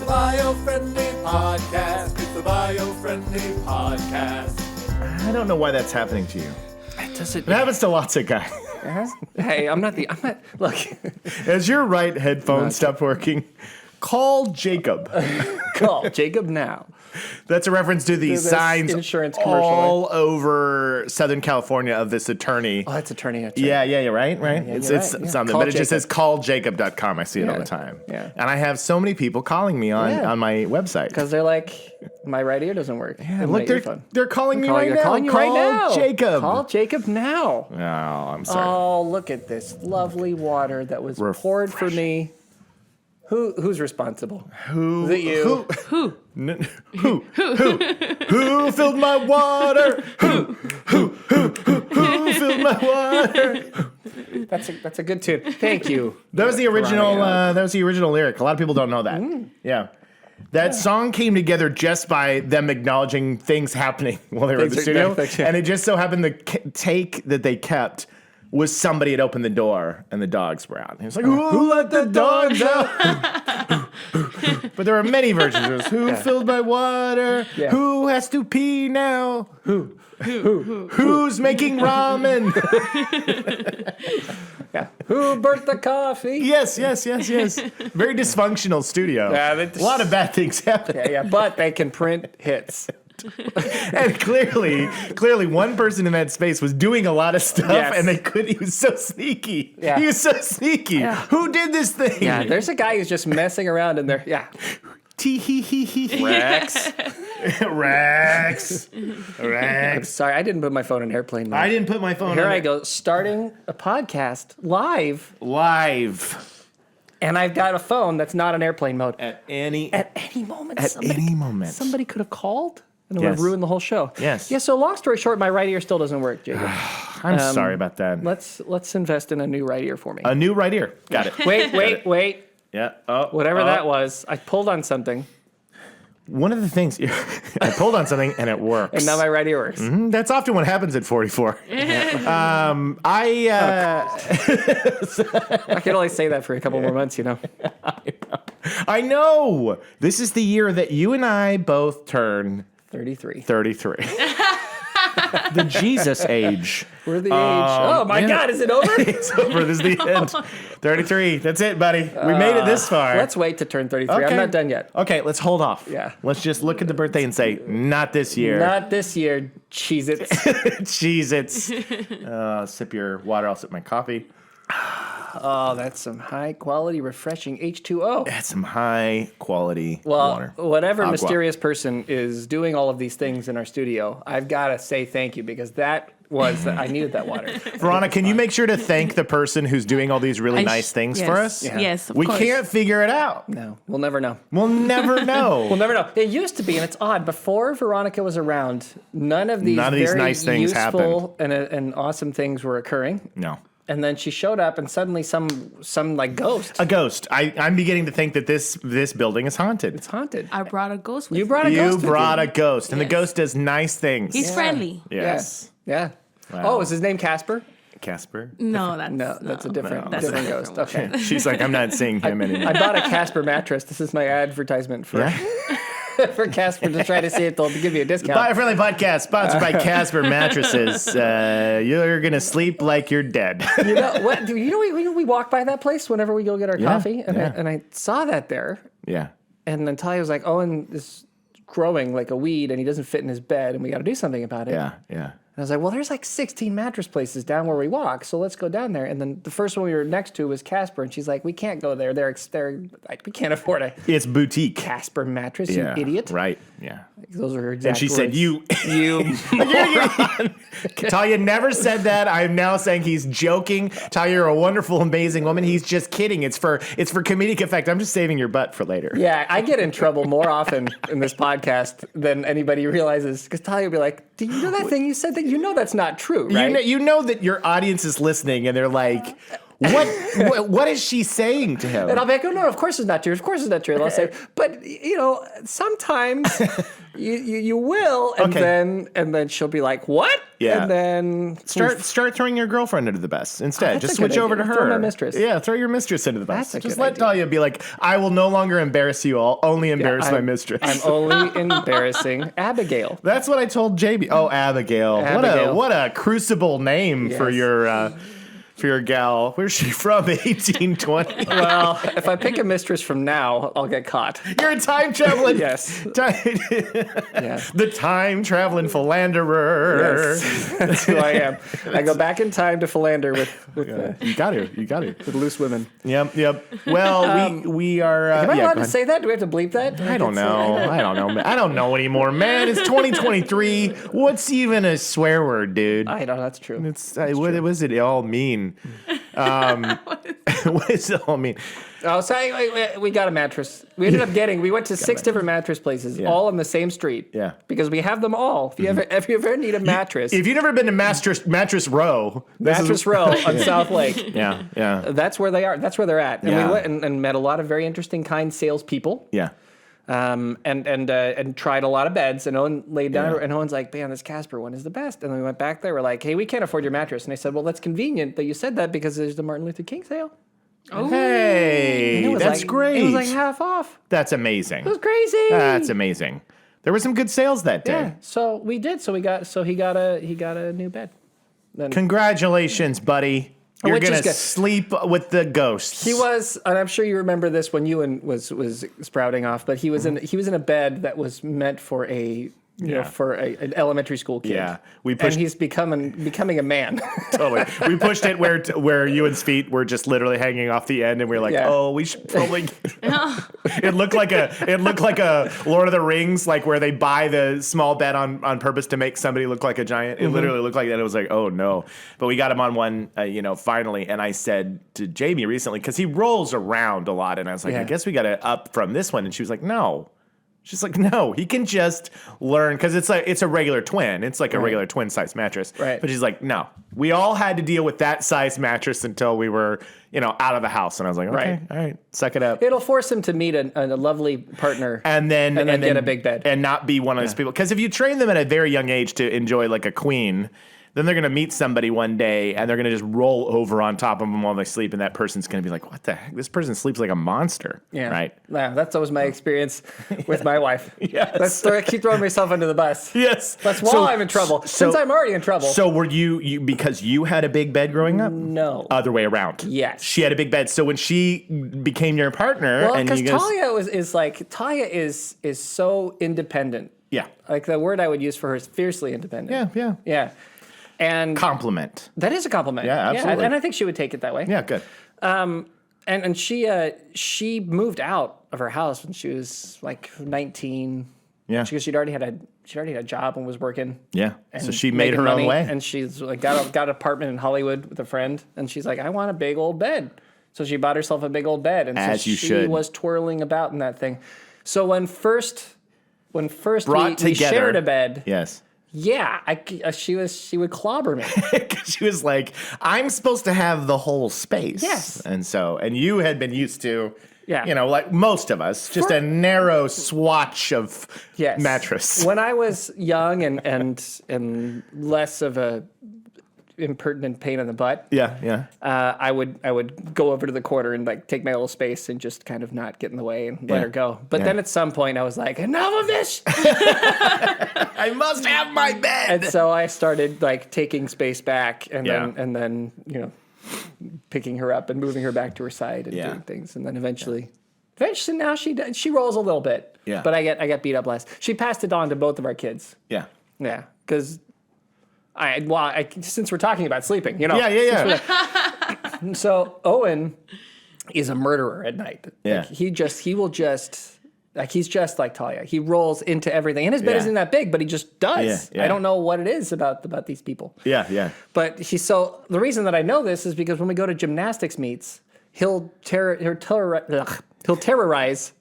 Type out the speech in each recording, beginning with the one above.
the Biofriendly Podcast. It's the Biofriendly Podcast. I don't know why that's happening to you. It It happens to lots of guys. Hey, I'm not. Look. As your right headphone stopped working, call Jacob. Call Jacob now. That's a reference to the this signs insurance commercial, all over Southern California of this attorney. Oh, that's attorney. Yeah, right. Yeah, It's you're it's right, yeah. something, Call but it just Jacob. says calljacob.com. I see it all Yeah, the time. yeah. And I have so many people calling me on my website. Because they're like, my right ear doesn't work. And look, they're calling me right They're now. calling you Call right now. Jacob. Call Jacob now. Oh, I'm sorry. Oh, look at this lovely water that was poured for me. Who's responsible? Who? Is it you? Who filled my water? Who filled my water? That's a good tune. Thank you. That was the original. That was the original lyric. A lot of people don't know that. Yeah, that song came together just by them acknowledging things happening while they were in the studio, and it just so happened the take that they kept was somebody had opened the door and the dogs were out. He was like, "Who let the dogs out?" But there are many versions. It was, who filled my water? Yeah. Who has to pee now? Who's making ramen? Yeah. Who burnt the coffee? Yes. Very dysfunctional studio. Yeah, a lot of bad things happen. Yeah, but they can print hits. And clearly, one person in that space was doing a lot of stuff, Yes. and they couldn't. He was so sneaky. Yeah. He was so sneaky. Yeah. Who did this thing? Yeah, there's a guy who's just messing around in there. Yeah. Tee hee hee hee. Rex. Rex. I'm sorry, I didn't put my phone in airplane mode. I didn't put my phone Here on I it. go, starting a podcast live, And I've got a phone that's not on airplane mode. at any moment. somebody could have called and it Yes. would have ruined the whole show. Yes. Yeah, so long story short, my right ear still doesn't work, Jacob. I'm sorry about that. Let's invest in a new right ear for me. A new right ear. Got it. Wait. Yeah. Oh, Whatever that was, I pulled on something, One of the things I pulled on something and it works. and now my right ear works. That's often what happens at 44. I can only say that for a couple more months, you know. I know. This is the year that you and I both turn 33. 33. The Jesus age. We're the age. Oh my God, is it over? It's over. This is the end. 33. That's it, buddy. We made it this far. Let's wait to turn 33. Okay. I'm not done yet. Okay, let's hold off. Yeah. Let's just look at the birthday and say, not this year. Not this year, Cheez-Its. Cheez-Its. Sip your water. I'll sip my coffee. Oh, that's some high quality, refreshing H2O. That's some high quality Well, water. whatever Agua. mysterious person is doing all of these things in our studio, I've got to say thank you because I needed that water. Veronica, can you make sure to thank the person who's doing all these really nice things for us? Yeah. Yes, of We course. can't figure it out. No, we'll never know. We'll never know. We'll never know. It used to be, and it's odd, before Veronica was around, none of these very nice things useful and awesome things were occurring. No. And then she showed up, and suddenly some like ghost. A ghost. I'm beginning to think that this building is haunted. It's haunted. I brought a ghost with You me. brought a You ghost. brought a ghost, and the Yes. ghost does nice things. He's friendly. Yes. Yeah. Wow. Oh, is his name Casper? Casper. No, that's No, that's a different, That's a different different ghost. one. Okay. She's like, I'm not seeing him anymore. I bought a Casper mattress. This is my advertisement for Yeah? for Casper to try to see if they'll give you a discount. Biofriendly Podcast, sponsored by Casper Mattresses. You're going to sleep like you're dead. You know what? We walk by that place whenever we go get our coffee, and yeah. I saw that there, Yeah. and Natalia was like, "Oh, and this growing like a weed, and he doesn't fit in his bed, and we got to do something about it." Yeah. And I was like, well, there's like 16 mattress places down where we walk, so let's go down there. And then the first one we were next to was Casper, and she's like, we can't go there. We can't afford a It's boutique. Casper mattress, Yeah. you idiot. Right. Yeah. Those are her exact And she said, words. you Talia never said that. I'm now saying he's joking. Talia, you're a wonderful, amazing woman. He's just kidding. It's for comedic effect. I'm just saving your butt for later. Yeah, I get in trouble more often in this podcast than anybody realizes. Because Talia will be like, do you know that thing you said that? You know that's not true, right? You know that your audience is listening and they're like, What is she saying to him? And I'll be like, oh, no, of course it's not true. Of course it's not true. And I'll say, but, sometimes you will. And then she'll be like, what? Yeah. And then start throwing your girlfriend under the bus instead. Just switch over to her. Throw my mistress. Yeah, throw your mistress into the bus. Just let Talia be like, I will no longer embarrass you. I'll only embarrass my mistress. I'm only embarrassing Abigail. That's what I told JB. Oh, Abigail. What a crucible name for your gal. Where's she from? 1820. Well, if I pick a mistress from now, I'll get caught. You're a time traveling. Yes. The time traveling philanderer. Yes. That's who I am. I go back in time to philander with you got to. with loose women. Yep. Well, we are. Am I allowed to say that? Do we have to bleep that? I don't know. I don't know anymore, man. It's 2023. What's even a swear word, dude? I know that's true. What does it all mean? What does it all mean? Oh, so we got a mattress. We went to 6 different mattress places, all on the same street. Yeah. Because we have them all. If you ever need a mattress. If you've never been to Mattress Row. Mattress Row on South Lake. Yeah. That's where they are. That's where they're at. And we went and met a lot of very interesting, kind salespeople. Yeah. And tried a lot of beds, and Owen laid down, and Owen's like, man, this Casper one is the best. And then we went back there, we're like, hey, we can't afford your mattress. And they said, well, that's convenient that you said that because there's the Martin Luther King sale. Oh. Hey, that's great. It was like half off. That's amazing. It was crazy. That's amazing. There were some good sales that day. Yeah, so we did. So he got a new bed. Then, congratulations, buddy. You're gonna sleep with the ghosts. He was, and I'm sure you remember this when Ewan was sprouting off. But he was in a bed that was meant for for an elementary school kid. Yeah, and he's becoming a man. Totally. We pushed it where Ewan's feet were just literally hanging off the end, and we were like, oh, we should probably. It looked like a Lord of the Rings, like where they buy the small bed on purpose to make somebody look like a giant. It literally looked like that. It was like, oh no. But we got him on one, finally. And I said to Jamie recently, because he rolls around a lot, and I was like, I guess we got to up from this one. And she was like, no. She's like, no, he can just learn, because it's a regular twin. It's like a regular twin size mattress. Right. But she's like, no, we all had to deal with that size mattress until we were, out of the house. And I was like, okay, all right, suck it up. It'll force him to meet a lovely partner, and then get a big bed, and not be one of those people. Because if you train them at a very young age to enjoy like a queen, then they're going to meet somebody one day, and they're going to just roll over on top of them while they sleep, and that person's going to be like, what the heck? This person sleeps like a monster. Yeah. Right? Yeah, that's always my experience with my wife. Yes. I keep throwing myself under the bus. Yes. That's why I'm in trouble. Since I'm already in trouble. So were you because you had a big bed growing up? No. Other way around. Yes. She had a big bed. So when she became your partner, well, because Talia is so independent. Yeah. Like the word I would use for her is fiercely independent. Yeah. And compliment. That is a compliment. Yeah, absolutely. And I think she would take it that way. Yeah, good. And she moved out of her house when she was like 19. Yeah. Because she'd already had a job and was working. Yeah. So she made her own way. And she's like got an apartment in Hollywood with a friend, and she's like, I want a big old bed. So she bought herself a big old bed, and as so you she should. was twirling about in that thing. So when first we shared a bed. Yes. Yeah, she would clobber me. She was like, I'm supposed to have the whole space. Yes. And you had been used to, Yeah. Like most of us, just a narrow swatch of mattress. When I was young and less of a impertinent pain in the butt. Yeah. I would go over to the corner and like take my little space and just kind of not get in the way and let her go. But then at some point I was like, enough of this. I must have my bed. And so I started like taking space back and then picking her up and moving her back to her side and doing things. And then eventually now she rolls a little bit. Yeah. But I get beat up less. She passed it on to both of our kids. Yeah. Yeah. Because since we're talking about sleeping, Yeah. So Owen is a murderer at night. Yeah. Like, he's just like Talia. He rolls into everything. And his bed isn't that big, but he just does. Yeah. I don't know what it is about these people. Yeah. But the reason that I know this is because when we go to gymnastics meets, he'll terrorize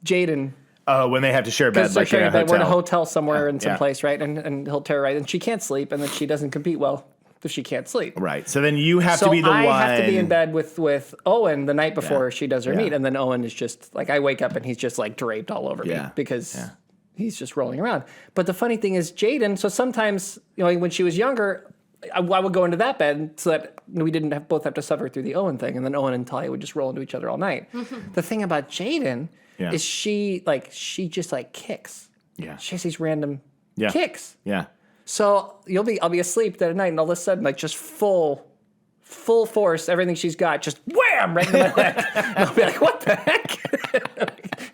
Jaden. Oh, when they have to share a bed, like in a hotel. We're in a hotel somewhere in some place, right? And he'll terrorize, and she can't sleep, and then she doesn't compete well. if she can't sleep. Right. So then you have to be the one. I have to be in bed with Owen the night before she does her meet. And then Owen is just like, I wake up and he's just like draped all over me because he's just rolling around. But the funny thing is Jaden, so sometimes, when she was younger, I would go into that bed so that we didn't both have to suffer through the Owen thing. And then Owen and Talia would just roll into each other all night. The thing about Jaden is she just like kicks. Yeah. She has these random kicks. Yeah. So I'll be asleep that night and all of a sudden like just full force, everything she's got, just wham right in my neck. And I'll be like, what the heck?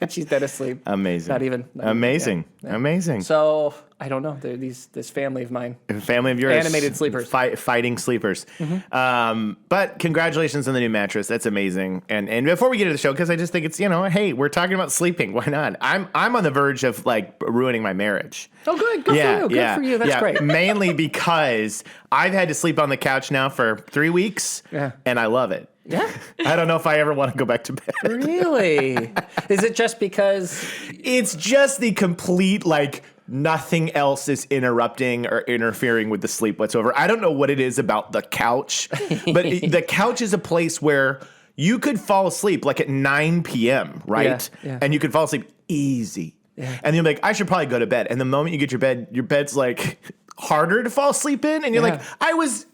And she's dead asleep. Amazing. Amazing. Amazing. So I don't know. They're this family of mine. Family of yours. Animated sleepers. Fighting sleepers. But congratulations on the new mattress. That's amazing. And before we get to the show, because I just think it's, hey, we're talking about sleeping. Why not? I'm on the verge of like ruining my marriage. Oh, good. Good for you. Good for you. That's great. Mainly because I've had to sleep on the couch now for 3 weeks. Yeah. And I love it. Yeah. I don't know if I ever want to go back to bed. Really? Is it just because? It's just the complete, like, nothing else is interrupting or interfering with the sleep whatsoever. I don't know what it is about the couch, but the couch is a place where you could fall asleep like at 9 p.m., right? Yeah. And you could fall asleep easy. Yeah. And you're like, I should probably go to bed. And the moment you get your bed's like harder to fall asleep in. And you're like, I was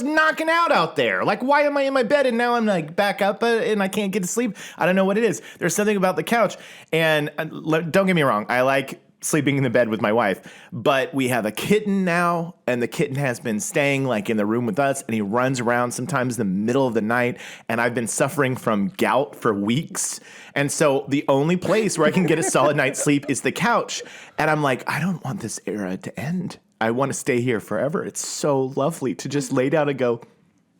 knocking out there. Like, why am I in my bed and now I'm like back up and I can't get to sleep? I don't know what it is. There's something about the couch. And don't get me wrong, I like sleeping in the bed with my wife, but we have a kitten now, and the kitten has been staying like in the room with us, and he runs around sometimes in the middle of the night, and I've been suffering from gout for weeks. And so the only place where I can get a solid night's sleep is the couch. And I'm like, I don't want this era to end. I want to stay here forever. It's so lovely to just lay down and go,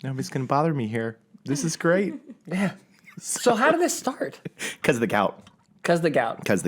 nobody's going to bother me here. This is great. Yeah. So how did this start? Because of the gout. Because the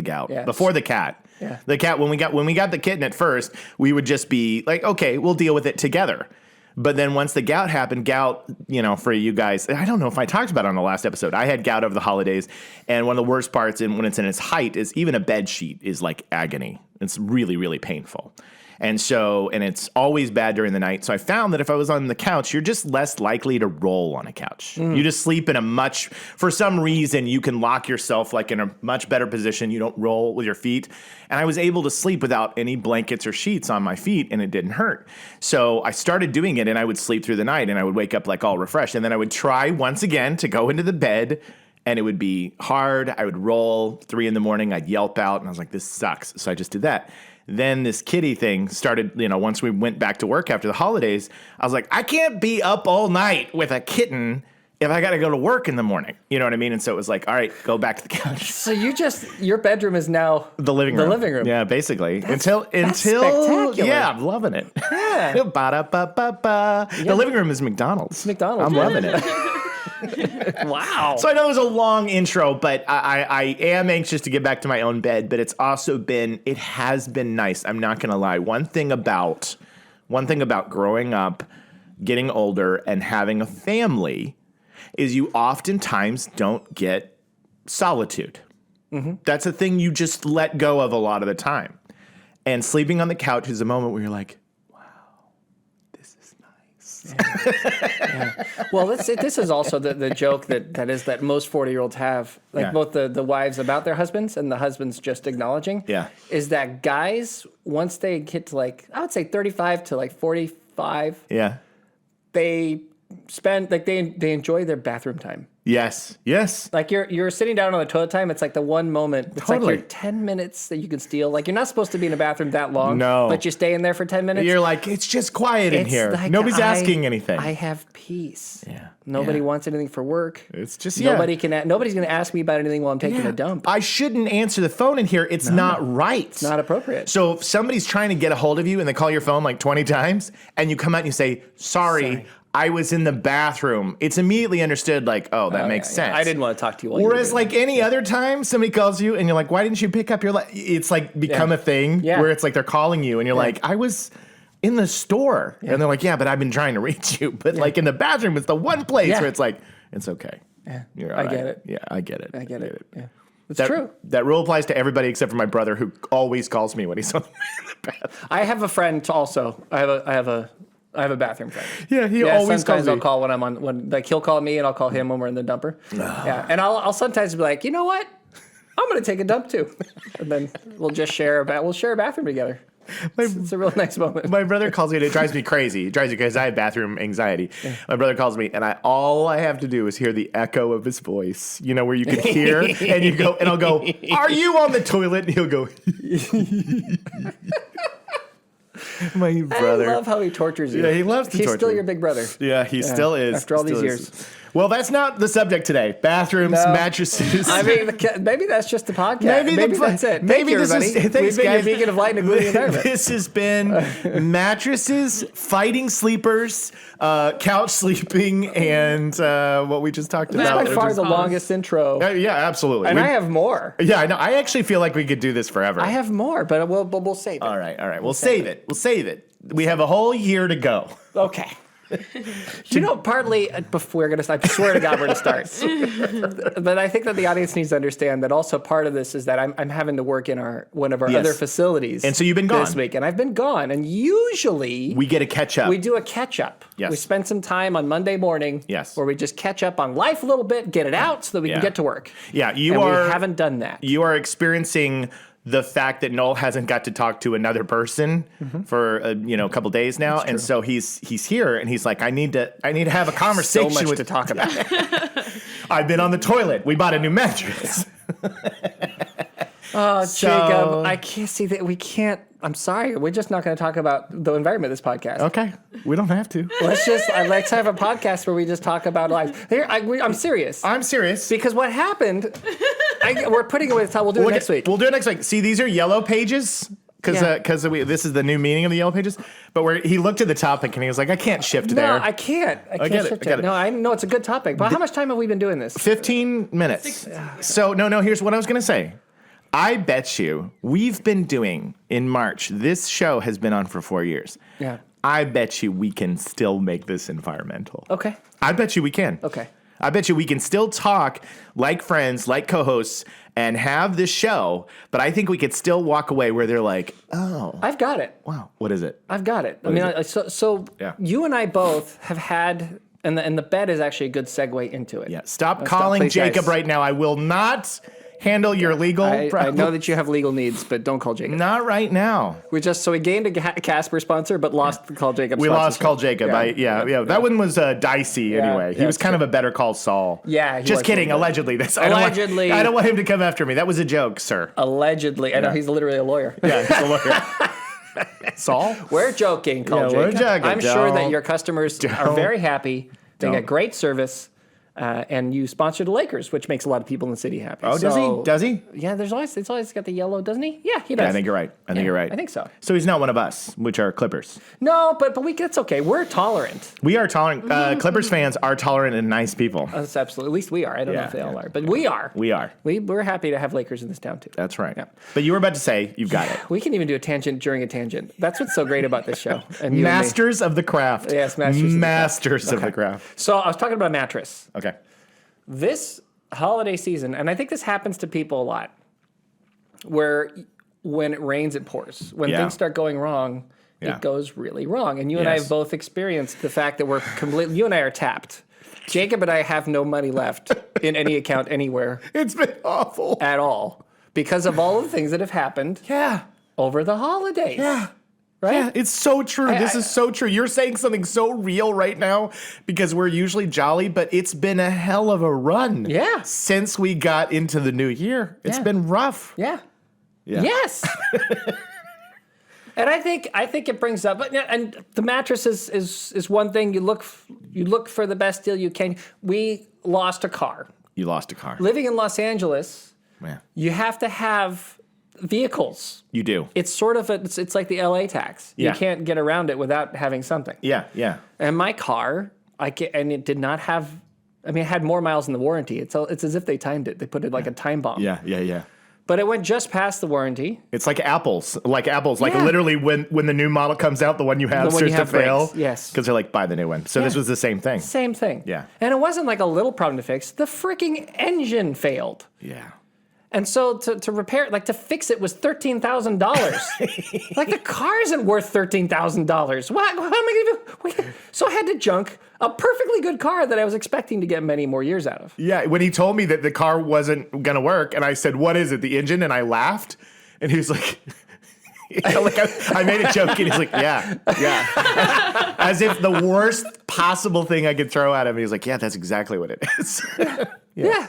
gout. Yeah. Before the cat. Yeah. The cat, when we got the kitten at first, we would just be like, okay, we'll deal with it together. But then once the gout happened, for you guys, I don't know if I talked about it on the last episode. I had gout over the holidays, and one of the worst parts when it's in its height is even a bed sheet is like agony. It's really, really painful. And it's always bad during the night. So I found that if I was on the couch, you're just less likely to roll on a couch. You just sleep for some reason, you can lock yourself like in a much better position. You don't roll with your feet. And I was able to sleep without any blankets or sheets on my feet, and it didn't hurt. So I started doing it, and I would sleep through the night, and I would wake up like all refreshed. And then I would try once again to go into the bed, and it would be hard. I would roll 3 a.m. I'd yelp out, and I was like, this sucks. So I just did that. Then this kitty thing started, once we went back to work after the holidays, I was like, I can't be up all night with a kitten if I got to go to work in the morning. You know what I mean? And so it was like, all right, go back to the couch. So your bedroom is now the living room. The living room. Yeah, basically. That's until spectacular. Yeah, I'm loving it. Yeah. Ba-da-ba-ba-ba. The living room is McDonald's. I'm loving it. Wow. So I know it was a long intro, but I am anxious to get back to my own bed, but it has been nice. I'm not going to lie. One thing about growing up, getting older, and having a family is you oftentimes don't get solitude. Mm-hmm. That's a thing you just let go of a lot of the time. And sleeping on the couch is a moment where you're like, yeah. Well, this is also the joke that most 40-year-olds have, both the wives about their husbands and the husbands just acknowledging. Yeah. Is that guys, once they get to I would say 35 to 45. Yeah. They spend they enjoy their bathroom time. Yes. Like you're sitting down on the toilet time. It's like the one moment. It's totally. like your 10 minutes that you can steal. Like you're not supposed to be in a bathroom that long. No. But you stay in there for 10 minutes. You're like, it's just quiet in here. Like Nobody's asking anything. I have peace. Yeah. Nobody wants anything for work. It's just nobody's going to ask me about anything while I'm taking a dump. I shouldn't answer the phone in here. It's not right. It's not appropriate. So if somebody's trying to get a hold of you and they call your phone like 20 times and you come out and you say, sorry. I was in the bathroom. It's immediately understood that makes sense. I didn't want to talk to you while Whereas you were any other time somebody calls you and you're like, why didn't you pick up your it's become a thing where it's like they're calling you and you're like, I was in the store. Yeah. And they're like, yeah, but I've been trying to reach you. But in the bathroom, it's the one place where it's like, it's okay. Yeah. You're all I right. get it. Yeah, I get it. I get it. Yeah. It's that, true. That rule applies to everybody except for my brother, who always calls me when he's in the bathroom. I have a friend also. I have a I have a bathroom friend. Yeah, he always calls me. I'll call when he'll call me and I'll call him when we're in the dumper. Yeah, and I'll sometimes be like, you know what? I'm going to take a dump too, and then we'll just share a bathroom together. It's a real nice moment. My brother calls me and it drives me crazy. It drives me because I have bathroom anxiety. Yeah. My brother calls me and all I have to do is hear the echo of his voice. You know, where you can hear and you go, and I'll go, "Are you on the toilet?" And he'll go. My brother. I love how he tortures you. Yeah, he loves to torture. He's still your big brother. Yeah, he still is. After all these years. Well, that's not the subject today. Bathrooms, mattresses. I mean, maybe that's just the podcast. Maybe that's it. Maybe Thank you, everybody. Thanks, We've been guys. your beacon of light in a gloomy environment. This has been mattresses, fighting sleepers, couch sleeping, and what we just talked about. That's by far the longest intro. Yeah, absolutely. And I have more. Yeah, I know. I actually feel like we could do this forever. I have more, but we'll save it. All right. We'll save it. We'll save it. We have a whole year to go. Okay. You know, partly before we're going to start, I swear to God, we're going to start. But I think that the audience needs to understand that also part of this is that I'm having to work in one of our other facilities. And so you've been gone this week, and I've been gone. And usually we get a catch up. We do a catch up. Yes. We spend some time on Monday morning. Yes. Where we just catch up on life a little bit, get it out, so that we can get to work. Yeah, we haven't done that. You are experiencing the fact that Noel hasn't got to talk to another person for a couple days now, and so he's here, and he's like, I need to have a conversation. So much to talk about. I've been on the toilet. We bought a new mattress. Oh, Jacob, I can't see that. We can't. I'm sorry. We're just not going to talk about the environment of this podcast. Okay, we don't have to. Let's have a podcast where we just talk about life. I'm serious. I'm serious because what happened. We're putting away the time. We'll do it next week. We'll do it next week. See, these are yellow pages because this is the new meaning of the yellow pages. But he looked at the topic and he was like, I can't shift there. No, I can't. I can't shift it. No, I know it's a good topic. But how much time have we been doing this? 15 minutes. So no. Here's what I was going to say. I bet you we've been doing in March. This show has been on for 4 years. Yeah. I bet you we can still make this environmental. Okay. I bet you we can. Okay. I bet you we can still talk like friends, like co-hosts, and have this show, but I think we could still walk away where they're like, oh. I've got it. Wow. What is it? I've got it. You and I both have had, and the bed is actually a good segue into it. Yeah. Stop calling Jacob right now. I will not handle your legal I know that you have legal needs, but don't call Jacob. Not right now. We gained a Casper sponsor, but lost the Call Jacob sponsor. We lost Call Jacob. Yeah. That one was dicey anyway. He was kind of a Better Call Saul. Yeah. Just kidding. Allegedly. Allegedly. I don't want him to come after me. That was a joke, sir. Allegedly. I know he's literally a lawyer. Yeah, he's a lawyer. Saul? We're joking, Call Jacob. We're joking. I'm sure that your customers are very happy. They get great service. And you sponsor the Lakers, which makes a lot of people in the city happy. Oh, does he? Does he? Yeah, it's always got the yellow, doesn't he? Yeah, he does. Yeah, I think you're right. I think so. So he's not one of us, which are Clippers. No, but that's okay. We're tolerant. We are tolerant. Clippers fans are tolerant and nice people. That's absolutely. At least we are. I don't know if they all are, but we are. We are. We're happy to have Lakers in this town too. That's right. Yeah. But you were about to say you've got it. We can even do a tangent during a tangent. That's what's so great about this show. And Masters of the craft. Yes, masters of the craft. So I was talking about a mattress. Okay. This holiday season, and I think this happens to people a lot, where when it rains, it pours. When things start going wrong, it goes really wrong. And you and I have both experienced the fact that we're completely, you and I are tapped. Jacob and I have no money left in any account anywhere. It's been awful. At all. Because of all the things that have happened over the holidays. Yeah. Right? Yeah, it's so true. This is so true. You're saying something so real right now because we're usually jolly, but it's been a hell of a run. Yeah. Since we got into the new year. It's been rough. Yeah. Yes. And I think it brings up, and the mattress is one thing. You look for the best deal you can. We lost a car. You lost a car. Living in Los Angeles, you have to have vehicles. You do. It's sort of it's like the LA tax. You can't get around it without having something. Yeah. And my car, it did not have. I mean, it had more miles in the warranty. It's as if they timed it. They put it like a time bomb. Yeah. But it went just past the warranty. It's like apples. Like literally when the new model comes out, the one you have starts to fail. Breaks. Yes. Because they're like, buy the new one. So this was the same thing. Same thing. Yeah. And it wasn't like a little problem to fix. The freaking engine failed. Yeah. And so to repair it, like to fix it was $13,000. Like the car isn't worth $13,000. What? How am I going to do? So I had to junk a perfectly good car that I was expecting to get many more years out of. Yeah, when he told me that the car wasn't going to work, and I said, "What is it, the engine?" And I laughed, and he was like... like I made a joke, and he's like, yeah. As if the worst possible thing I could throw at him. He's like, yeah, that's exactly what it is. Yeah.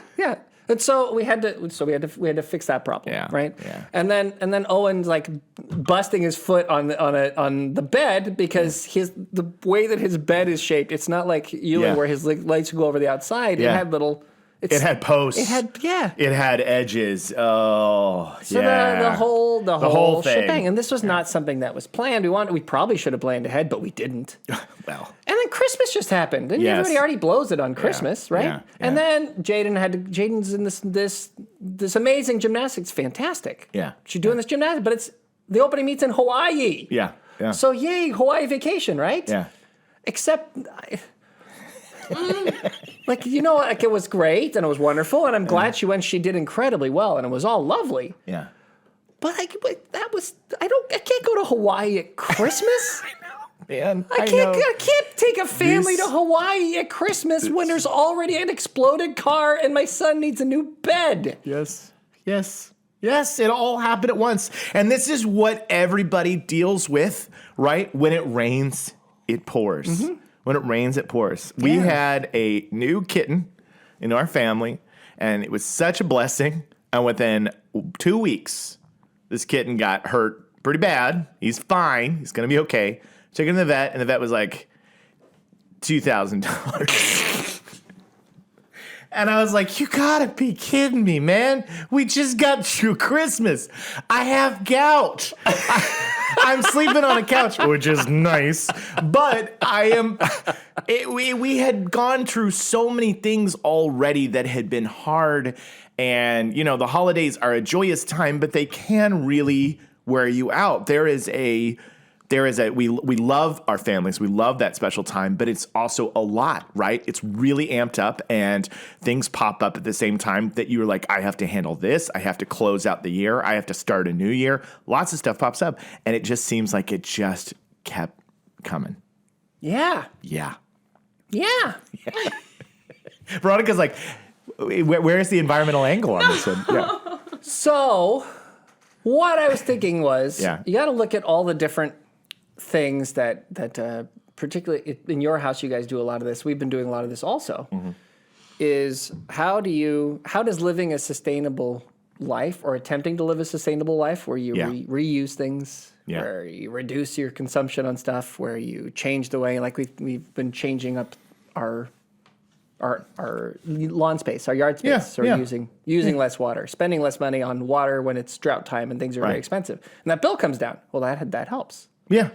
And so we had to fix that problem, right? Yeah. And then Owen's like busting his foot on the bed because the way that his bed is shaped, it's not like Ewing where his legs go over the outside. Yeah. It had little. It had posts. It had edges. Oh, so the whole thing. shebang. And this was not something that was planned. We probably should have planned ahead, but we didn't. Well. And then Christmas just happened. And everybody already blows it on Christmas, right? Yeah. And then Jaden's in this amazing gymnastics. Fantastic. Yeah. She's doing this gymnastics, but the opening meet's in Hawaii. Yeah. So yay, Hawaii vacation, right? Yeah. Except... like, it was great and it was wonderful and I'm glad she did incredibly well and it was all lovely. Yeah. But I can't go to Hawaii at Christmas. I know, man. I can't take a family to Hawaii at Christmas when there's already an exploded car and my son needs a new bed. Yes, it all happened at once. And this is what everybody deals with, right? When it rains, it pours. Mm-hmm. When it rains, it pours. Yeah. We had a new kitten in our family, and it was such a blessing. And within 2 weeks, this kitten got hurt pretty bad. He's fine. He's going to be okay. Took him to the vet, and the vet was like, $2,000. And I was like, you gotta be kidding me, man. We just got through Christmas. I have gout. I'm sleeping on a couch, which is nice. But we had gone through so many things already that had been hard. And, the holidays are a joyous time, but they can really wear you out. We love our families. We love that special time, but it's also a lot, right? It's really amped up and things pop up at the same time that you're like, I have to handle this. I have to close out the year. I have to start a new year. Lots of stuff pops up and it just seems like it just kept coming. Yeah. Veronica's like, where's the environmental angle on this one? Yeah. So what I was thinking was, you got to look at all the different things that particularly in your house, you guys do a lot of this. We've been doing a lot of this also. Mm-hmm. Is how does living a sustainable life or attempting to live a sustainable life where you reuse things, where you reduce your consumption on stuff, where you change the way, like we've been changing up our lawn space, our yard space, or using less water, spending less money on water when it's drought time and things are very expensive, and that bill comes down. Well, that helps. Yeah.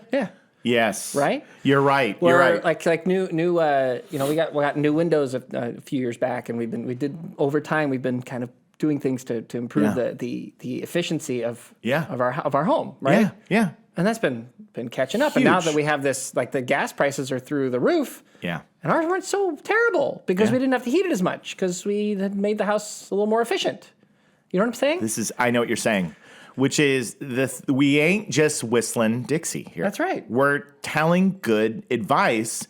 Yes. Right? You're right. Like new we got new windows a few years back, and we've been kind of doing things to improve the efficiency of our home, right? Yeah. And that's been catching up. Huge. And now that we have this, like the gas prices are through the roof. Yeah. And ours weren't so terrible because we didn't have to heat it as much because we had made the house a little more efficient. You know what I'm saying? I know what you're saying. Which is we ain't just whistling Dixie here. That's right. We're telling good advice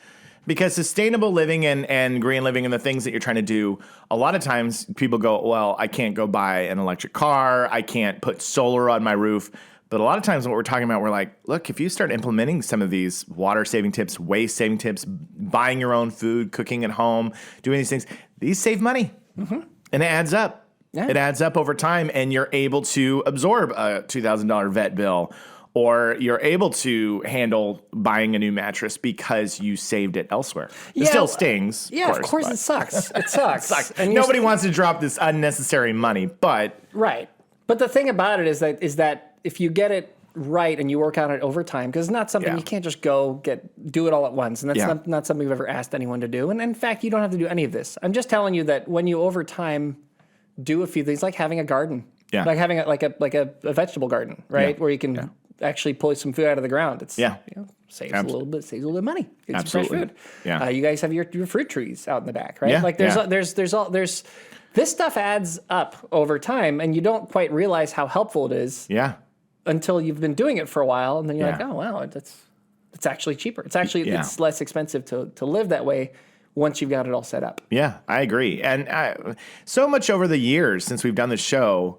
because sustainable living and green living and the things that you're trying to do, a lot of times people go, well, I can't go buy an electric car. I can't put solar on my roof. But a lot of times what we're talking about, we're like, look, if you start implementing some of these water saving tips, waste saving tips, buying your own food, cooking at home, doing these things, these save money. Mm-hmm. And it adds up. Yeah. It adds up over time, and you're able to absorb a $2,000 vet bill, or you're able to handle buying a new mattress because you saved it elsewhere. It still stings. Yeah, of course it sucks. It sucks. And nobody wants to drop this unnecessary money, but... Right. But the thing about it is that if you get it right and you work on it over time, because it's not something you can't just do it all at once, and that's not something we've ever asked anyone to do. And in fact, you don't have to do any of this. I'm just telling you that when you over time do a few things, like having a garden, like having a vegetable garden, right, where you can actually pull some food out of the ground. It's saves a little bit of money. Get some fresh food. You guys have your fruit trees out in the back, right? Like there's This stuff adds up over time, and you don't quite realize how helpful it is until you've been doing it for a while, and then you're like, oh, wow, it's actually cheaper. It's actually it's less expensive to live that way once you've got it all set up. Yeah, I agree. And so much over the years since we've done this show,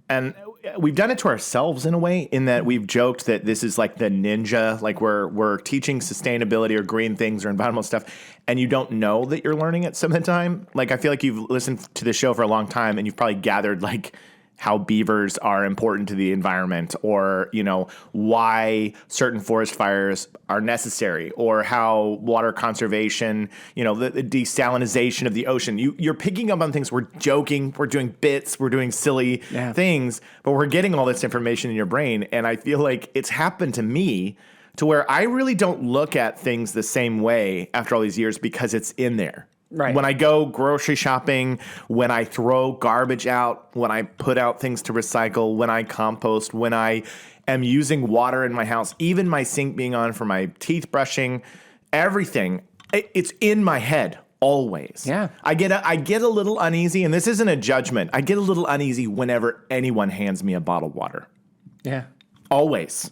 and we've done it to ourselves in a way, in that we've joked that this is like the ninja, like we're teaching sustainability or green things or environmental stuff, and you don't know that you're learning it some of the time. Like, I feel like you've listened to the show for a long time, and you've probably gathered like how beavers are important to the environment, or, you know, why certain forest fires are necessary, or how water conservation, you know, the desalinization of the ocean. You're picking up on things. We're joking. We're doing bits. We're doing silly things, but we're getting all this information in your brain. And I feel like it's happened to me to where I really don't look at things the same way after all these years because it's in there. Right. When I go grocery shopping, when I throw garbage out, when I put out things to recycle, when I compost, when I am using water in my house, even my sink being on for my teeth brushing, everything, it's in my head always. Yeah. I get a little uneasy, and this isn't a judgment. I get a little uneasy whenever anyone hands me a bottle of water. Yeah. Always.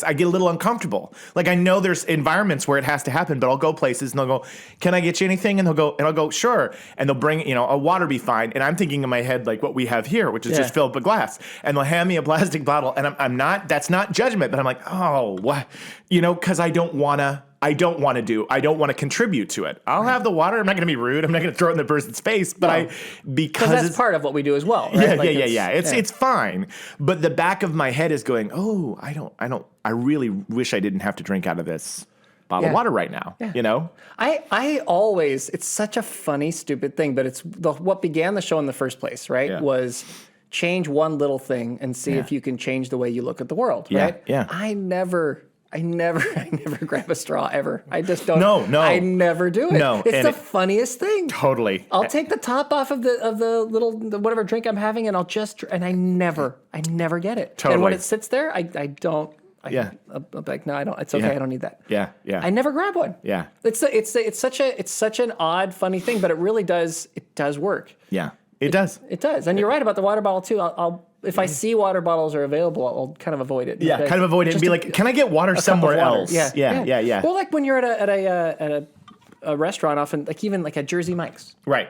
I get a little uncomfortable. Like, I know there's environments where it has to happen, but I'll go places and they'll go, "Can I get you anything?" And I'll go, "Sure." And they'll bring, you know, a water be fine. And I'm thinking in my head, like what we have here, which is just filled with glass. And they'll hand me a plastic bottle, and I'm not, that's not judgment, but I'm like, oh, what? You know, because I don't want to contribute to it. I'll have the water. I'm not going to be rude. I'm not going to throw it in the person's face, but because that's part of what we do as well. Right? It's fine. But the back of my head is going, oh, I really wish I didn't have to drink out of this bottle of water right now. Yeah. You know? I always, it's such a funny, stupid thing, but it's what began the show in the first place, right? Yeah. Was change one little thing and see if you can change the way you look at the world, right? Yeah. I never grab a straw ever. I just don't. No. I never do it. No, it's the funniest thing. Totally. I'll take the top off of the little whatever drink I'm having, and I never get it. Totally. And when it sits there, I don't. I'm like, no, I don't. It's okay. I don't need that. Yeah. I never grab one. Yeah. It's such an odd, funny thing, but it really does. It does work. Yeah. It does. It does. And you're right about the water bottle too. I'll if I see water bottles are available, I'll kind of avoid it. Yeah, kind of avoid it and be like, can I get water somewhere else? Yeah. Well, like when you're at a restaurant, often like even like at Jersey Mike's. Right.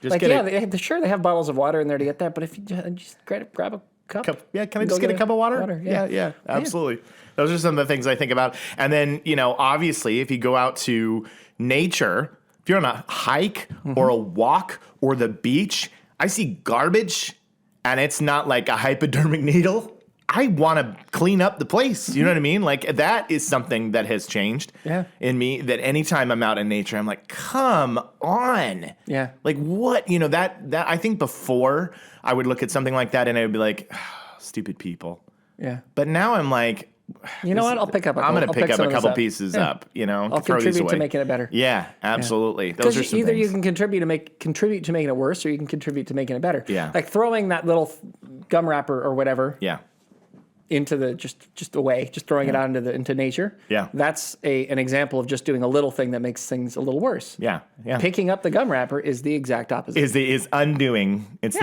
Just like get they have bottles of water in there to get that, but if you just grab a cup. Yeah, can I just get a cup of water? Yeah, absolutely. Those are some of the things I think about. And then, you know, obviously if you go out to nature, if you're on a hike or a walk or the beach, I see garbage and it's not like a hypodermic needle. I want to clean up the place. You know what I mean? Like, that is something that has changed in me, that anytime I'm out in nature, I'm like, come on. Yeah. Like, what? You know, that I think before I would look at something like that and I would be like, oh, stupid people. Yeah. But now I'm like, you know what? I'll pick up. I'm going to pick up a couple pieces up. You know, I'll contribute to making it better. Yeah, absolutely. Those are some either things. you can contribute to making it worse, or you can contribute to making it better. Yeah. Like throwing that little gum wrapper or whatever. Yeah. Into the just away, just throwing it out into nature. Yeah. That's an example of just doing a little thing that makes things a little worse. Yeah. Picking up the gum wrapper is the exact opposite. Is undoing. It's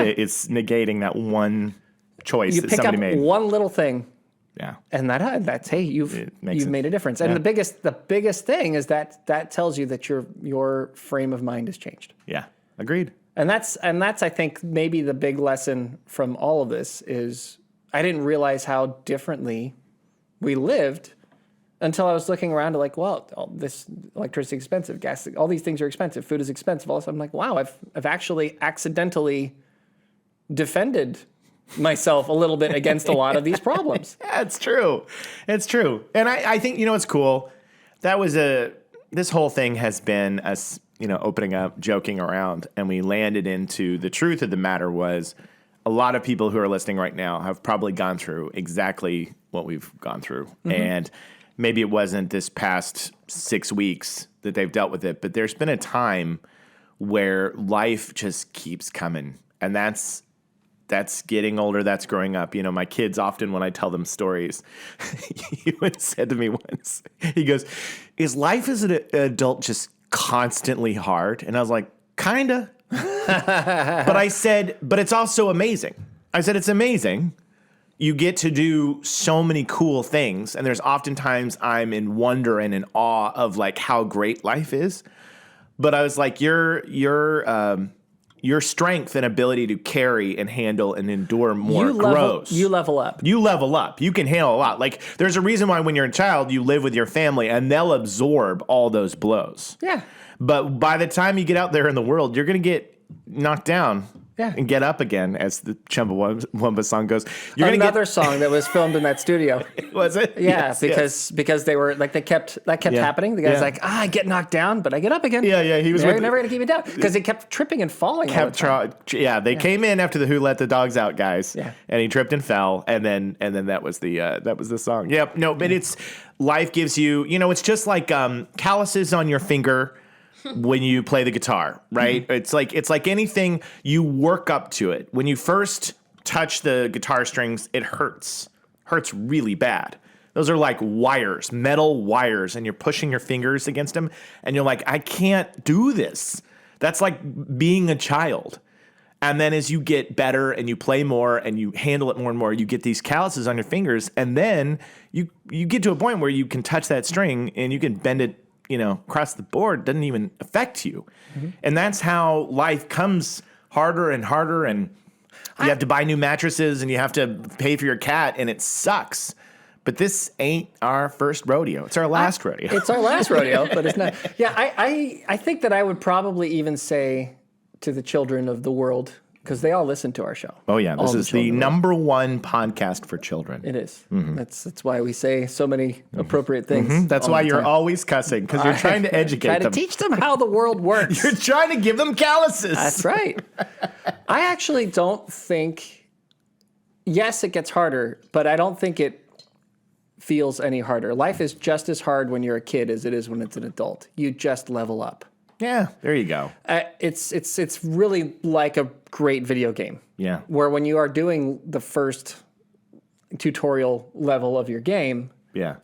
negating that one choice that somebody made. You pick up one little thing. Yeah. And that's hey, you've made a difference. And the biggest thing is that tells you that your frame of mind has changed. Yeah. Agreed. And that's I think maybe the big lesson from all of this is I didn't realize how differently we lived until I was looking around to like, well, all this electricity is expensive, gas, all these things are expensive, food is expensive. All this, I'm like, wow, I've actually accidentally defended myself a little bit against a lot of these problems. Yeah, it's true. And I think, you know, it's cool. This whole thing has been us, you know, opening up, joking around, and we landed into the truth of the matter was a lot of people who are listening right now have probably gone through exactly what we've gone through. Mm-hmm. And maybe it wasn't this past 6 weeks that they've dealt with it, but there's been a time where life just keeps coming. And that's getting older. That's growing up. You know, my kids often, when I tell them stories, he once said to me once, he goes, is life as an adult just constantly hard? And I was like, kinda. But I said, but it's also amazing. I said, it's amazing. You get to do so many cool things. And there's oftentimes I'm in wonder and in awe of like how great life is. But I was like, your strength and ability to carry and handle and endure more grows. You level up. You level up. You can handle a lot. Like there's a reason why when you're a child, you live with your family and they'll absorb all those blows. Yeah. But by the time you get out there in the world, you're going to get knocked down. Yeah. And get up again, as the Chumbawamba song goes. You're Another song that was filmed in that studio. Was it? Yeah, because they were like that kept happening. The guy's like, I get knocked down, but I get up again. Yeah. He was never going to keep me down because he kept tripping and falling. They came in after the Who Let the Dogs Out guys. Yeah. And he tripped and fell, and then that was the song. Yep. No, but it's life gives you. It's just like calluses on your finger. When you play the guitar, right? Mm-hmm. It's like anything, you work up to it. When you first touch the guitar strings, it hurts really bad. Those are like wires, metal wires, and you're pushing your fingers against them, and you're like, I can't do this. That's like being a child. And then as you get better and you play more and you handle it more and more, you get these calluses on your fingers, and then you get to a point where you can touch that string and you can bend it across the board. It doesn't even affect you. Mm-hmm. And that's how life comes harder and harder. And you have to buy new mattresses and you have to pay for your cat, and it sucks. But this ain't our first rodeo. It's our last rodeo. It's our last rodeo, but it's not. Yeah, I think that I would probably even say to the children of the world, because they all listen to our show. Oh, yeah. This is the number one podcast for children. It is. Mm-hmm. That's why we say so many appropriate things. Mm-hmm. That's why you're always cussing, because you're trying to educate them. Try to teach them how the world works. You're trying to give them calluses. That's right. I actually don't think, yes, it gets harder, but I don't think it feels any harder. Life is just as hard when you're a kid as it is when it's an adult. You just level up. Yeah, there you go. It's really like a great video game. Yeah. Where when you are doing the first tutorial level of your game,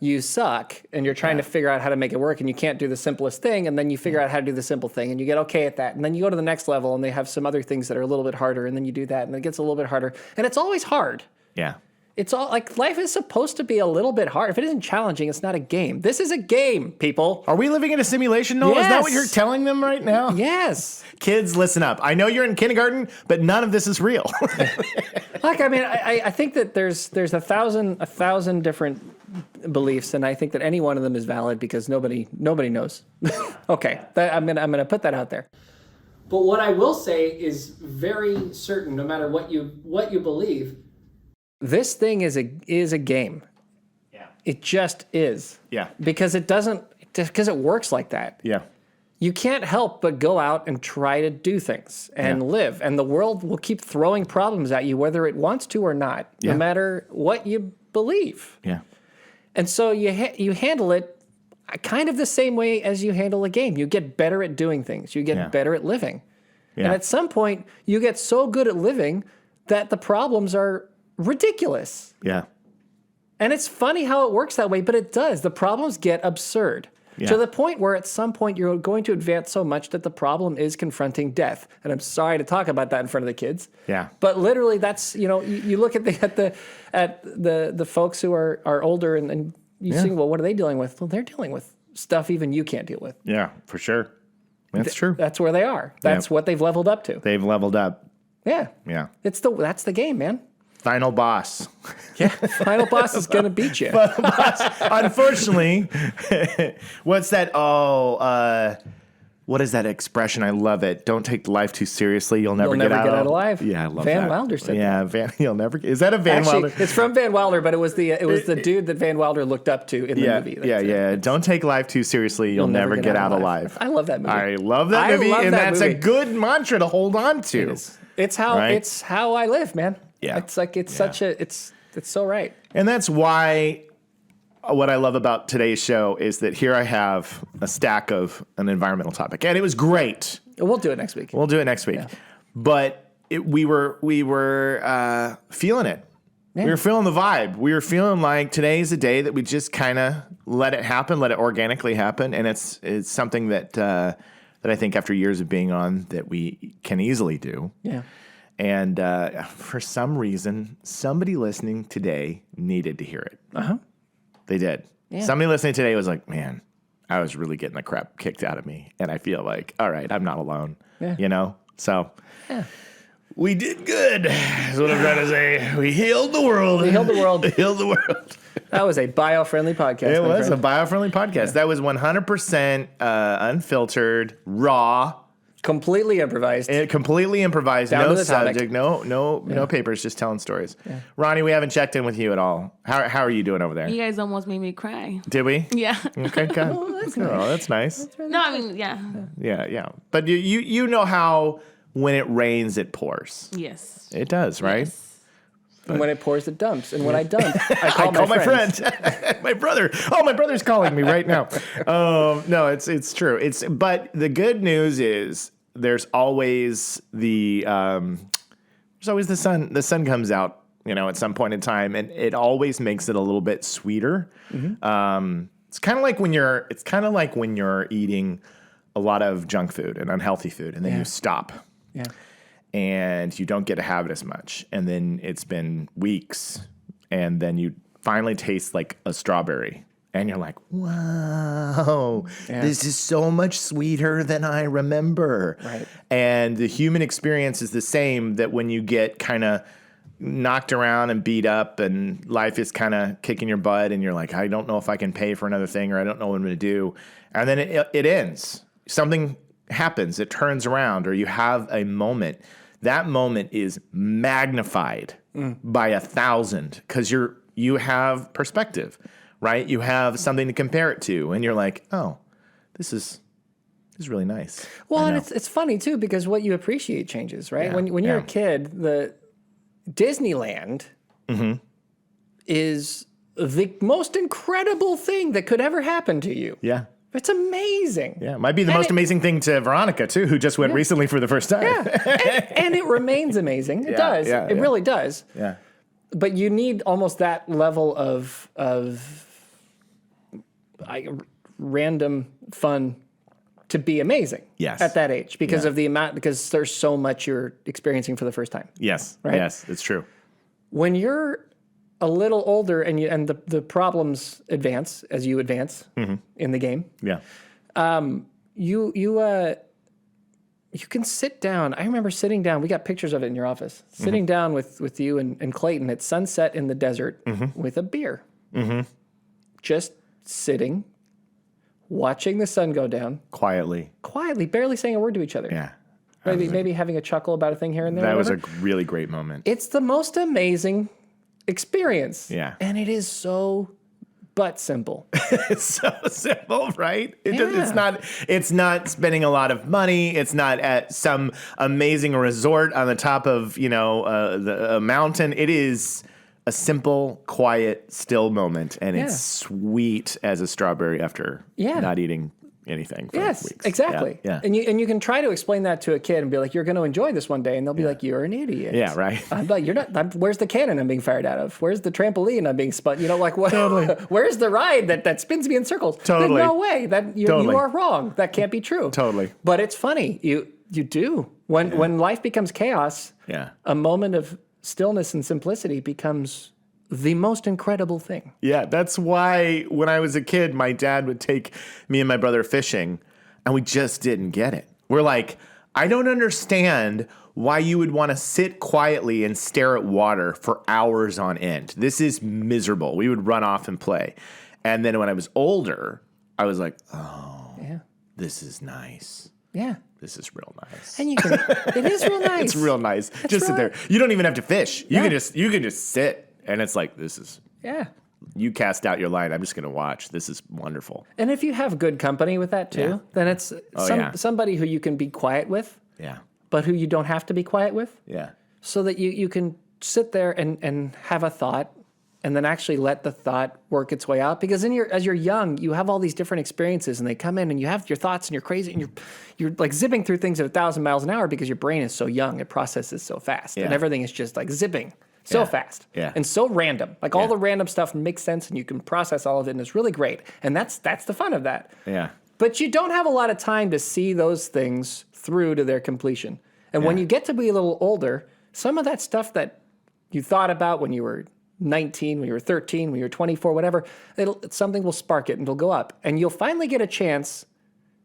you suck and you're trying to figure out how to make it work, and you can't do the simplest thing, and then you figure out how to do the simple thing and you get okay at that, and then you go to the next level and they have some other things that are a little bit harder, and then you do that and it gets a little bit harder, and it's always hard. Yeah. It's all like life is supposed to be a little bit hard. If it isn't challenging, it's not a game. This is a game, people. Are we living in a simulation, Noel? Yes. Is that what you're telling them right now? Yes. Kids, listen up. I know you're in kindergarten, but none of this is real. Like, I mean, I think that there's a thousand different beliefs, and I think that any one of them is valid because nobody knows. Okay, I'm gonna put that out there. But what I will say is very certain, no matter what you believe. This thing is a game. Yeah. It just is. Yeah. Because it works like that. Yeah. You can't help but go out and try to do things and live. And the world will keep throwing problems at you whether it wants to or not, no matter what you believe. Yeah. And so you handle it kind of the same way as you handle a game. You get better at doing things. You get better at living. Yeah. And at some point, you get so good at living that the problems are ridiculous. Yeah. And it's funny how it works that way, but it does. The problems get absurd to the point where at some point you're going to advance so much that the problem is confronting death. And I'm sorry to talk about that in front of the kids. Yeah. But literally that's, you look at the folks who are older and you think, well, what are they dealing with? Well, they're dealing with stuff even you can't deal with. Yeah, for sure. That's true. That's where they are. That's what they've leveled up to. They've leveled up. Yeah. Yeah. That's the game, man. Final boss. Yeah, final boss is going to beat you. Unfortunately, what's that? What is that expression? I love it. Don't take life too seriously. You'll never get out alive. Yeah, I love that. Van Wilder said that. You'll never. Is that a Van Wilder? It's from Van Wilder, but it was the dude that Van Wilder looked up to in the movie. Don't take life too seriously. You'll never get out alive. I love that movie. I love that movie, and that's a good mantra to hold on to. It's how I live, man. Yeah. It's so right. And that's why what I love about today's show is that here I have a stack of an environmental topic, and it was great. We'll do it next week. Yeah. But we were feeling it. Yeah. We were feeling the vibe. We were feeling like today's a day that we just kind of let it happen, let it organically happen, and it's something that that I think after years of being on that we can easily do. Yeah. And for some reason, somebody listening today needed to hear it. Uh-huh. They did. Yeah. Somebody listening today was like, man, I was really getting the crap kicked out of me. And I feel like, all right, I'm not alone. Yeah. You know? So We did good. That's what I'm trying to say. We healed the world. We healed the world. Healed the world. That was a biofriendly podcast. it was friend. a biofriendly podcast. Yeah. That was 100% unfiltered, raw. Completely improvised. Completely improvised. Down No to the subject. No papers. Just telling stories. Yeah. Ronnie, we haven't checked in with you at all. How are you doing over there? You guys almost made me cry. Did we? Yeah. Okay, good. That's nice. Oh, that's nice. No, I mean, yeah. Yeah. But you know how when it rains, it pours. Yes. It does, right? Yes. And when it pours, it dumps. And when I dump, I call my friends. friend, my brother. Oh, my brother's calling me right now. No, it's true. But the good news is there's always the sun. The sun comes out, at some point in time, and it always makes it a little bit sweeter. Mm-hmm. It's kind of like when you're eating a lot of junk food and unhealthy food, and then you stop. Yeah. And you don't get to have it as much. And then it's been weeks, and then you finally taste like a strawberry. And you're like, wow, this is so much sweeter than I remember. Right. And the human experience is the same, that when you get kind of knocked around and beat up and life is kind of kicking your butt and you're like, I don't know if I can pay for another thing, or I don't know what I'm going to do. And then it ends. Something happens. It turns around, or you have a moment. That moment is magnified by 1,000 because you have perspective, right? You have something to compare it to, and you're like, oh, this is really nice. Well, and it's funny too, because what you appreciate changes, right? Yeah, When you're a kid, the Disneyland is the most incredible thing that could ever happen to you. Yeah. It's amazing. Yeah, it might be the most amazing thing to Veronica, too, who just went recently for the first time. Yeah. and it remains amazing. It does. It really does. Yeah. But you need almost that level of random fun to be amazing. Yes. At that age, because of the amount, because there's so much you're experiencing for the first time. Yes. Right? Yes, it's true. When you're a little older and the problems advance as you advance in the game. Yeah. You can sit down. I remember sitting down. We got pictures of it in your office. Sitting down with you and Clayton at sunset in the desert with a beer. Just sitting, watching the sun go down. Quietly, barely saying a word to each other. Yeah. Maybe having a chuckle about a thing here and there. That was a really great moment. It's the most amazing experience. Yeah. And it is so but simple. It's so simple, right? It's not spending a lot of money. It's not at some amazing resort on the top of, a mountain. It is a simple, quiet, still moment. And it's sweet as a strawberry after not eating anything for weeks. Exactly. Yeah. And you can try to explain that to a kid and be like, you're going to enjoy this one day. And they'll be like, you're an idiot. Yeah, right. I'm like, where's the cannon I'm being fired out of? Where's the trampoline I'm being spun? What? Totally. Where's the ride that spins me in circles? Totally. No way. You are wrong. That can't be true. Totally. But it's funny. You do. When life becomes chaos, a moment of stillness and simplicity becomes the most incredible thing. Yeah, that's why when I was a kid, my dad would take me and my brother fishing, and we just didn't get it. We're like, I don't understand why you would want to sit quietly and stare at water for hours on end. This is miserable. We would run off and play. And then when I was older, I was like, oh, this is nice. Yeah. This is real nice. And it is real nice. It's real nice. Just sit there. You don't even have to fish. You can just sit. And it's like, you cast out your line. I'm just going to watch. This is wonderful. And if you have good company with that too, then it's somebody who you can be quiet with, but who you don't have to be quiet with. Yeah. So that you can sit there and have a thought and then actually let the thought work its way out. Because as you're young, you have all these different experiences and they come in and you have your thoughts and you're crazy and you're like zipping through things at 1,000 miles an hour because your brain is so young. It processes so fast and everything is just like zipping. So fast and so random. Like all the random stuff makes sense and you can process all of it and it's really great. And that's the fun of that. Yeah. But you don't have a lot of time to see those things through to their completion. And when you get to be a little older, some of that stuff that you thought about when you were 19, when you were 13, when you were 24, whatever, something will spark it and it'll go up. And you'll finally get a chance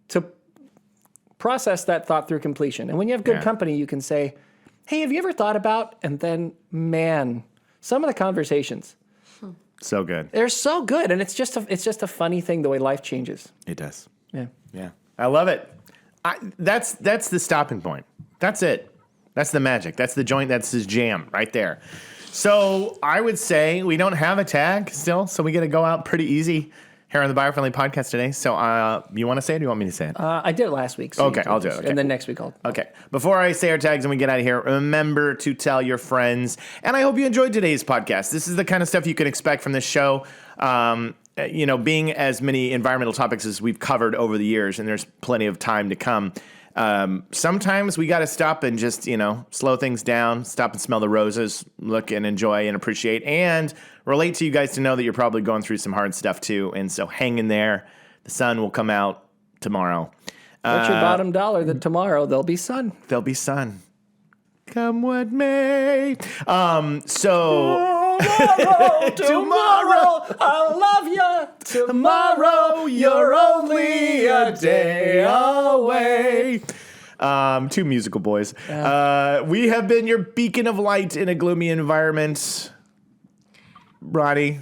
to process that thought through completion. And when you have good company, you can say, hey, have you ever thought about? And then, man, some of the conversations. So good. They're so good. And it's just a funny thing, the way life changes. It does. Yeah. Yeah. I love it. That's the stopping point. That's it. That's the magic. That's the joint. That's his jam right there. So I would say we don't have a tag still, so we get to go out pretty easy here on the Biofriendly podcast today. So you want to say it or do you want me to say it? I did it last week. So okay, I'll do it. Okay. And then next week I'll. Okay. Before I say our tags and we get out of here, remember to tell your friends. And I hope you enjoyed today's podcast. This is the kind of stuff you can expect from this show. Being as many environmental topics as we've covered over the years, and there's plenty of time to come. Sometimes we got to stop and just, slow things down, stop and smell the roses, look and enjoy and appreciate, and relate to you guys to know that you're probably going through some hard stuff too. And so hang in there. The sun will come out tomorrow. Put your bottom dollar that tomorrow there'll be sun. There'll be sun. Come what may. Tomorrow, I love you. Tomorrow, you're only a day away. Two musical boys. We have been your beacon of light in a gloomy environment. Ronnie.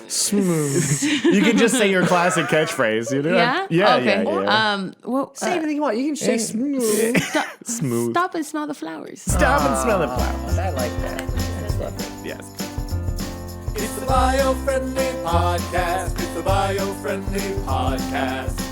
Smooth. You can just say your classic catchphrase. You know? Yeah? Yeah. Okay. Yeah. Say anything you want. You can say smooth. Smooth. Stop and smell the flowers. Stop and smell the flowers. I like that. That's lovely. Yes. It's the Biofriendly Podcast. It's the Biofriendly Podcast.